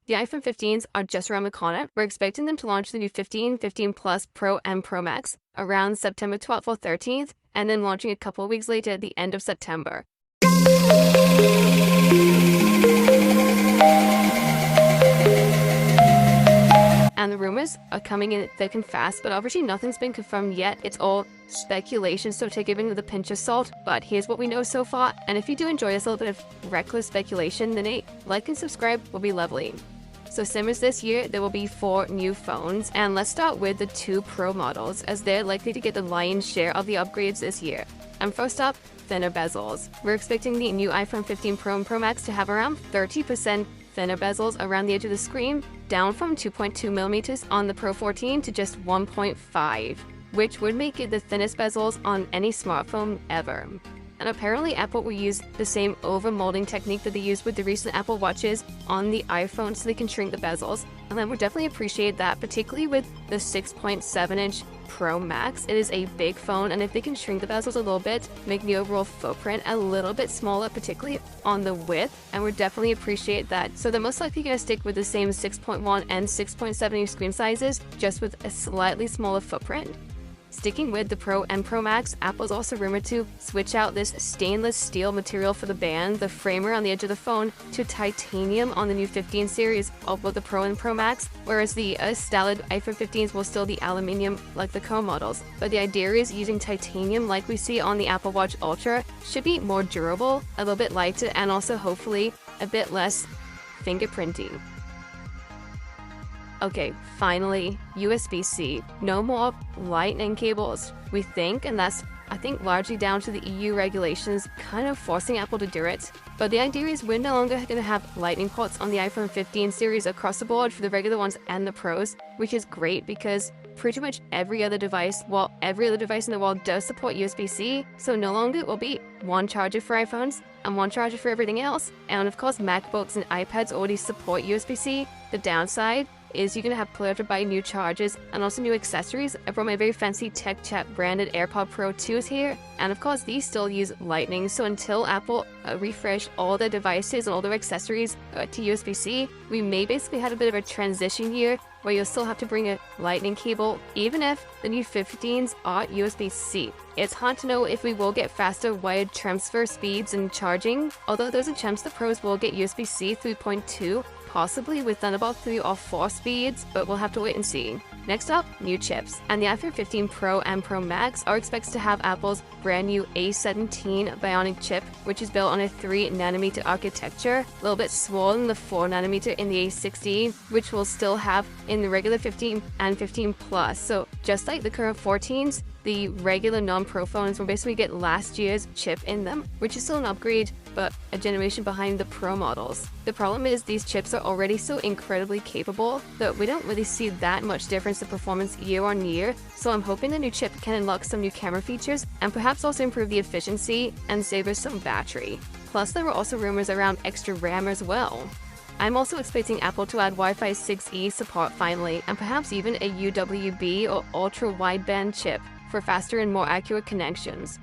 The iPhone 15s are just around the corner. We're expecting them to launch the new 15, 15 Plus Pro and Pro Max around September 12th or 13th, and then launching a couple of weeks later at the end of September. And the rumors are coming in thick and fast, but obviously nothing's been confirmed yet. It's all speculation, so take it with a pinch of salt. But here's what we know so far, and if you do enjoy this little bit of reckless speculation, then a like and subscribe will be lovely. So simmers this year, there will be 4 new phones, and let's start with the 2 Pro models, as they're likely to get the lion's share of the upgrades this year. And first up, thinner bezels. We're expecting the new iPhone 15 Pro and Pro Max to have around 30% thinner bezels around the edge of the screen, down from 2.2mm on the Pro 14 to just 1.5, which would make it the thinnest bezels on any smartphone ever. And apparently Apple will use the same over-molding technique that they used with the recent Apple Watches on the iPhone so they can shrink the bezels. And I would definitely appreciate that, particularly with the 6.7-inch Pro Max. It is a big phone, and if they can shrink the bezels a little bit, make the overall footprint a little bit smaller, particularly on the width, and would definitely appreciate that. So they're most likely going to stick with the same 6.1 and 6.7-inch screen sizes, just with a slightly smaller footprint. Sticking with the Pro and Pro Max, Apple's also rumored to switch out this stainless steel material for the band, the framer on the edge of the phone, to titanium on the new 15 series of both the Pro and Pro Max, whereas the styled iPhone 15s will still be aluminium like the Pro models. But the idea is using titanium like we see on the Apple Watch Ultra should be more durable, a little bit lighter, and also hopefully a bit less fingerprinty. Okay, finally, USB-C. No more lightning cables, we think, and that's, I think, largely down to the EU regulations kind of forcing Apple to do it. But the idea is we're no longer going to have lightning ports on the iPhone 15 series across the board for the regular ones and the Pros, which is great because pretty much every other device in the world does support USB-C, so no longer it will be one charger for iPhones and one charger for everything else. And of course, MacBooks and iPads already support USB-C. The downside is you're going to have to buy new chargers and also new accessories. I brought my very fancy Tech Chat branded AirPod Pro 2s here, and of course these still use Lightning, so until Apple refresh all their devices and all their accessories to USB-C, we may basically have a bit of a transition year where you'll still have to bring a Lightning cable even if the new 15s are USB-C. It's hard to know if we will get faster wired transfer speeds and charging, although there's a chance the Pros will get USB-C 3.2, possibly with Thunderbolt 3 or 4 speeds, but we'll have to wait and see. Next up, new chips. And the iPhone 15 Pro and Pro Max are expected to have Apple's brand new A17 Bionic chip, which is built on a 3nm architecture, a little bit smaller than the 4nm in the A16, which we'll still have in the regular 15 and 15 Plus. So just like the current 14s, the regular non-Pro phones will basically get last year's chip in them, which is still an upgrade, but a generation behind the Pro models. The problem is these chips are already so incredibly capable that we don't really see that much difference in performance year on year, so I'm hoping the new chip can unlock some new camera features and perhaps also improve the efficiency and save us some battery. Plus, there were also rumors around extra RAM as well. I'm also expecting Apple to add Wi-Fi 6E support finally, and perhaps even a UWB or ultra-wideband chip for faster and more accurate connections.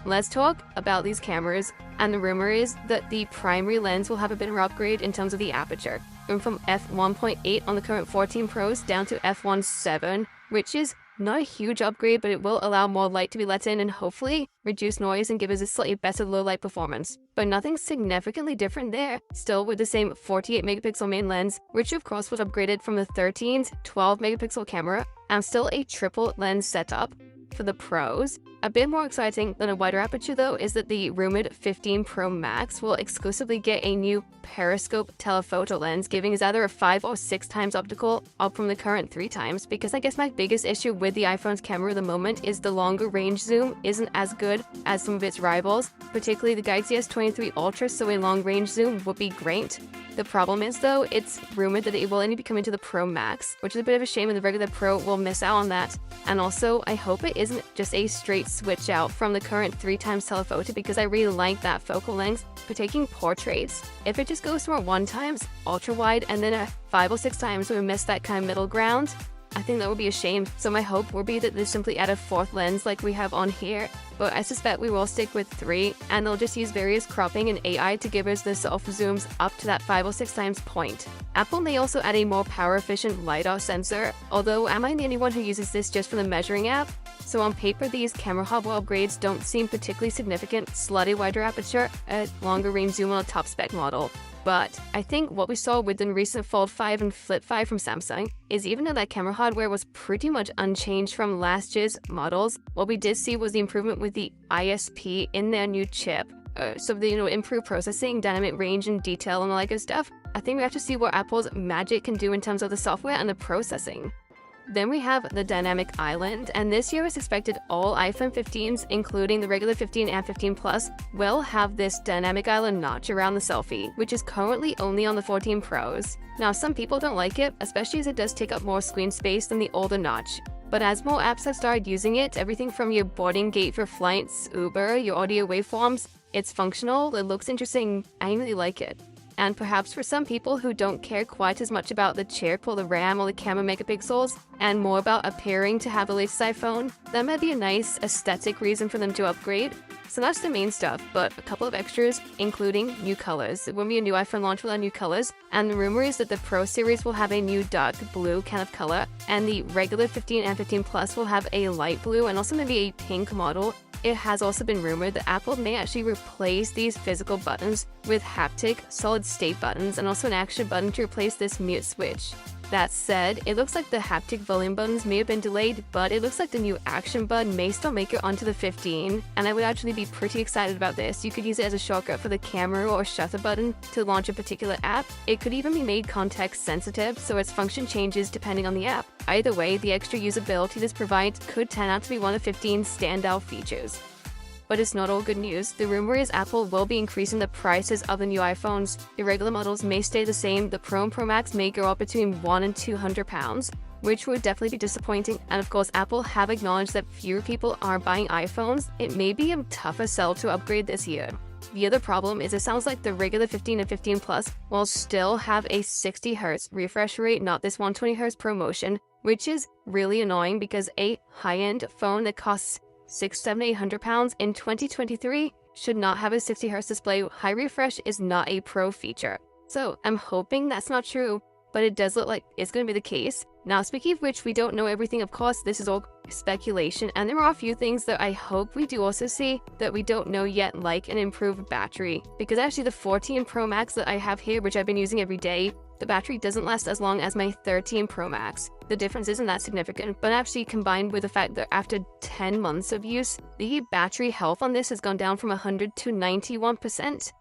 Let's talk about these cameras, and the rumor is that the primary lens will have a bit of an upgrade in terms of the aperture, going from f1.8 on the current 14 Pros down to f1.7, which is not a huge upgrade, but it will allow more light to be let in and hopefully reduce noise and give us a slightly better low light performance. But nothing significantly different there, still with the same 48 megapixel main lens, which of course was upgraded from the 13's 12 megapixel camera, and still a triple lens setup for the Pros. A bit more exciting than a wider aperture though is that the rumored 15 Pro Max will exclusively get a new periscope telephoto lens, giving us either a 5 or 6 times optical, up from the current 3 times, because I guess my biggest issue with the iPhone's camera at the moment is the longer range zoom isn't as good as some of its rivals, particularly the Galaxy S23 Ultra, so a long range zoom would be great. The problem is though, it's rumored that it will only be coming to the Pro Max, which is a bit of a shame, and the regular Pro will miss out on that. And also, I hope it isn't just a straight switch out from the current 3 times telephoto, because I really like that focal length for taking portraits. If it just goes from a 1 times ultra wide and then a 5 or 6 times, we miss that kind of middle ground, I think that would be a shame. So my hope will be that they simply add a fourth lens like we have on here, but I suspect we will stick with 3, and they'll just use various cropping and AI to give us the self zooms up to that 5 or 6 times point. Apple may also add a more power-efficient LiDAR sensor, although am I the only one who uses this just for the measuring app? So on paper, these camera hardware upgrades don't seem particularly significant, slightly wider aperture, a longer range zoom on a top spec model. But I think what we saw with the recent Fold 5 and Flip 5 from Samsung is even though that camera hardware was pretty much unchanged from last year's models, what we did see was the improvement with the ISP in their new chip. So the improved processing, dynamic range and detail and all that good stuff. I think we have to see what Apple's magic can do in terms of the software and the processing. Then we have the Dynamic Island, and this year is expected all iPhone 15s, including the regular 15 and 15 Plus, will have this Dynamic Island notch around the selfie, which is currently only on the 14 Pros. Now, some people don't like it, especially as it does take up more screen space than the older notch. But as more apps have started using it, everything from your boarding gate for flights, Uber, your audio waveforms, it's functional, it looks interesting, I really like it. And perhaps for some people who don't care quite as much about the chip or the RAM or the camera megapixels, and more about appearing to have the latest iPhone, that might be a nice aesthetic reason for them to upgrade. So that's the main stuff, but a couple of extras, including new colors. It will be a new iPhone launch with our new colors, and the rumor is that the Pro series will have a new dark blue kind of color, and the regular 15 and 15 Plus will have a light blue and also maybe a pink model. It has also been rumored that Apple may actually replace these physical buttons with haptic solid-state buttons and also an action button to replace this mute switch. That said, it looks like the haptic volume buttons may have been delayed, but it looks like the new action button may still make it onto the 15, and I would actually be pretty excited about this. You could use it as a shortcut for the camera or shutter button to launch a particular app. It could even be made context sensitive, so its function changes depending on the app. Either way, the extra usability this provides could turn out to be one of 15's standout features. But it's not all good news. The rumor is Apple will be increasing the prices of the new iPhones. The regular models may stay the same. The Pro and Pro Max may go up between £100 and £200, which would definitely be disappointing. And of course, Apple have acknowledged that fewer people are buying iPhones. It may be a tougher sell to upgrade this year. The other problem is it sounds like the regular 15 and 15 Plus will still have a 60Hz refresh rate, not this 120Hz ProMotion, which is really annoying because a high-end phone that costs £600-800 in 2023 should not have a 60Hz display. High refresh is not a pro feature. So I'm hoping that's not true, but it does look like it's going to be the case. Now, speaking of which, we don't know everything, of course, this is all speculation, and there are a few things that I hope we do also see that we don't know yet, like an improved battery. Because actually the 14 Pro Max that I have here, which I've been using every day, the battery doesn't last as long as my 13 Pro Max. The difference isn't that significant, but actually combined with the fact that after 10 months of use, the battery health on this has gone down from 100 to 91%.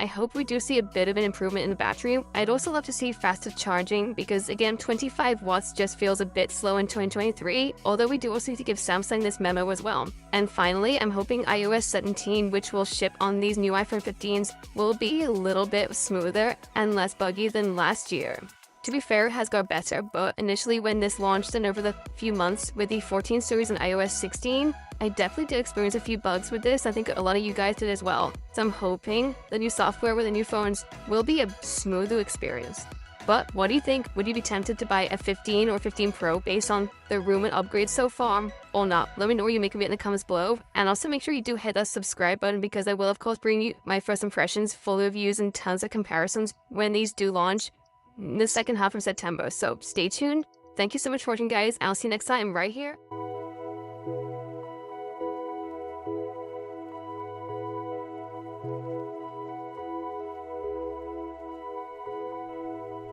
I hope we do see a bit of an improvement in the battery. I'd also love to see faster charging because, again, 25 watts just feels a bit slow in 2023, although we do also need to give Samsung this memo as well. And finally, I'm hoping iOS 17, which will ship on these new iPhone 15s, will be a little bit smoother and less buggy than last year. To be fair, it has got better, but initially when this launched and over the few months with the 14 series and iOS 16, I definitely did experience a few bugs with this. I think a lot of you guys did as well. So I'm hoping the new software with the new phones will be a smoother experience. But what do you think? Would you be tempted to buy a 15 or 15 Pro based on the rumored upgrades so far or not? Let me know what you make of it in the comments below. And also make sure you do hit that subscribe button because I will of course bring you my first impressions, full reviews and tons of comparisons when these do launch in the second half of September. So stay tuned. Thank you so much for watching, guys. I'll see you next time right here.